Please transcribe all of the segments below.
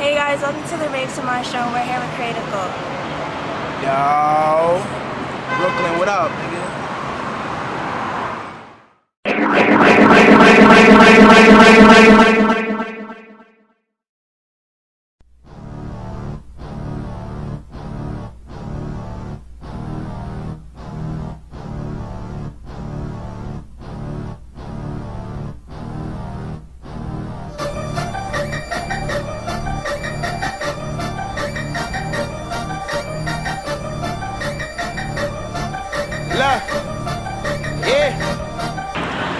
Hey guys, welcome to the Rave show. We're here with Creative Gold. Yo, Brooklyn, what up, nigga? Yeah.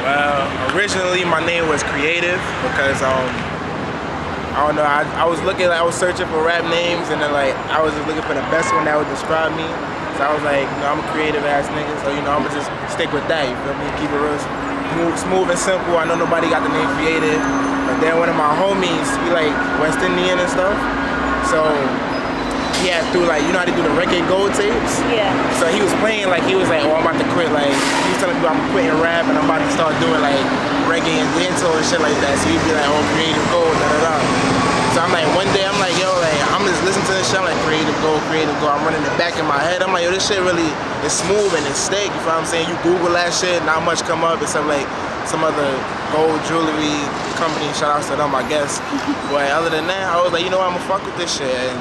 Well, originally my name was Creative because I don't know. I was searching for rap names, and then I was just looking for the best one that would describe me. So I was like, I'm a creative ass nigga, so I'm gonna just stick with that. You feel me? Keep it real smooth and simple. I know nobody got the name Creative, but then one of my homies, he West Indian and stuff, so. He had to you know how to do the record gold tapes? Yeah. So he was playing he was like, oh, I'm about to quit. He was telling people I'm quitting rap and I'm about to start doing reggae and dancehall and shit like that. So he'd be like, oh, Creative Gold, da da da. So I'm like, one day I'm like, yo, I'm just listening to this shit. I'm like, Creative Gold, Creative Gold. I'm running it back in my head. I'm like, yo, this shit really is smooth and it's steak. You feel what I'm saying? You Google that shit, not much come up except some other gold jewelry company. Shout outs to them, I guess. But other than that, I was like, you know what, I'm gonna fuck with this shit. And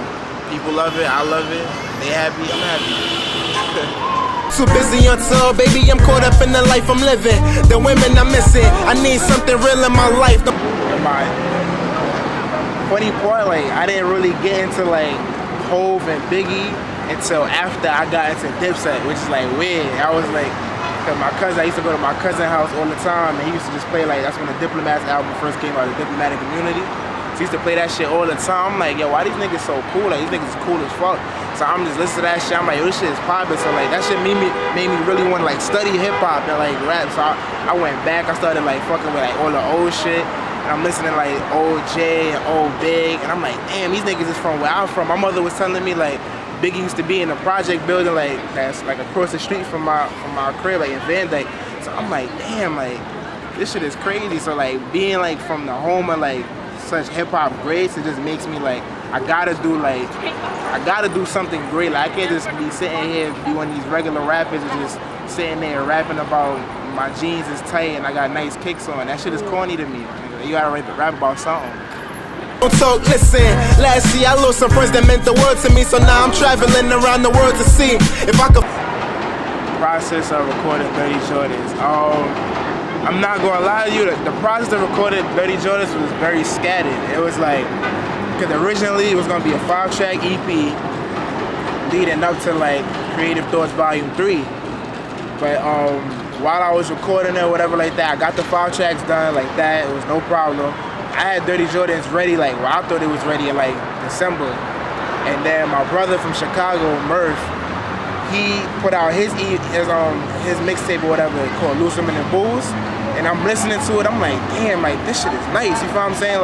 people love it, I love it, they happy, I'm happy. Too busy on tour, baby, I'm caught up in the life I'm living. The women I'm missing, I need something real in my life. My funny part, I didn't really get into Hove and Biggie until after I got into Dipset, which is weird. I was cause my cousin, I used to go to my cousin's house all the time, and he used to just play that's when the Diplomats album first came out, the Diplomatic Community. He used to play that shit all the time. I'm like, yo, why these niggas so cool? These niggas is cool as fuck. So I'm just listening to that shit. I'm like, yo, this shit is poppin'. So that shit made me really want to study hip hop and rap. So I went back. I started fucking with all the old shit. And I'm listening to old J and old Big. And I'm like, damn, these niggas is from where I'm from. My mother was telling me Biggie used to be in a project building that's across the street from my crib in Van Dyke. So I'm like, damn, this shit is crazy. So being from the home of such hip-hop greats, it just makes me I gotta do something great. I can't just be sitting here be one of these regular rappers and just sitting there rapping about my jeans is tight and I got nice kicks on. That shit is corny to me. You gotta rap about something. Don't talk, listen. Last year I lost some friends that meant the world to me, so now I'm traveling around the world to see if I could. Process of recording Dirty Jordans. I'm not gonna lie to you, the process of recording Dirty Jordans was very scattered. It was because originally it was gonna be a 5-track EP leading up to Creative Thoughts Volume 3. But while I was recording it or whatever I got the 5 tracks done that, it was no problem. I had Dirty Jordans ready I thought it was ready in December. And then my brother from Chicago, Murph, he put out his mixtape or whatever called Loose Women and Bulls. And I'm listening to it, I'm like, damn, this shit is nice. You feel what I'm saying?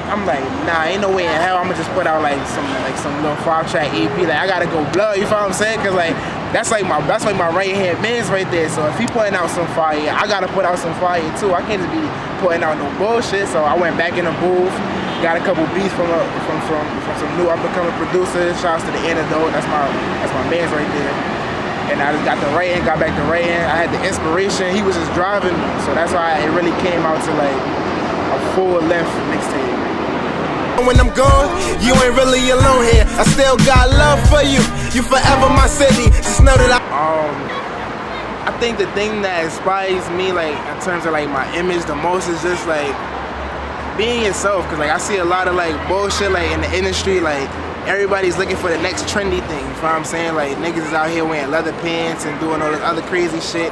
I'm like, nah, ain't no way in hell I'm gonna just put out some little 5-track EP. I gotta go blood, you feel what I'm saying? Cause that's my right hand man's right there. So if he putting out some fire, I gotta put out some fire too. I can't just be putting out no bullshit. So I went back in the booth, got a couple beats from some new up and coming producers. Shouts to the Antidote, that's my man's right there. And I just got the writing, got back to writing. I had the inspiration. He was just driving me, so that's why it really came out to a full-length mixtape. When I'm gone, you ain't really alone here. I still got love for you. You forever my city. Just know that I think the thing that inspires me, in terms of my image the most, is just being yourself. Cause I see a lot of bullshit in the industry. Everybody's looking for the next trendy thing, you know what I'm saying? Niggas is out here wearing leather pants and doing all this other crazy shit.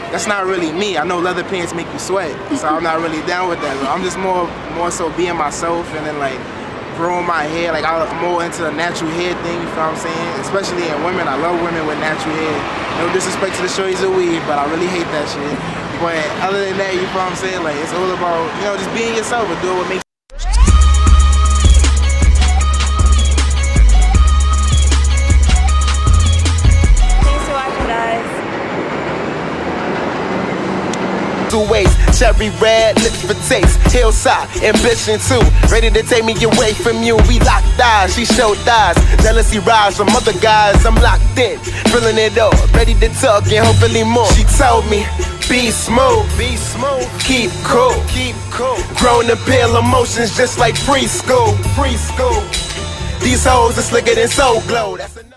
That's not really me. I know leather pants make you sweat, so I'm not really down with that. I'm just more so being myself and then growing my hair. I'm more into the natural hair thing, you know what I'm saying? Especially in women, I love women with natural hair. No disrespect to the shorties of weed, but I really hate that shit. But other than that, you know what I'm saying? It's all about, just being yourself and doing what makes Thanks for watching, guys. two ways. cherry red, lips for taste, hillside, ambition too. Ready to take me away from you. We locked eyes, she showed thighs. Jealousy rise from other guys. I'm locked in, feeling it all, ready to talk and hopefully more. She told me, be smooth, keep cool, grown to pale emotions just like preschool. These hoes are slicker than Soul Glow. That's enough.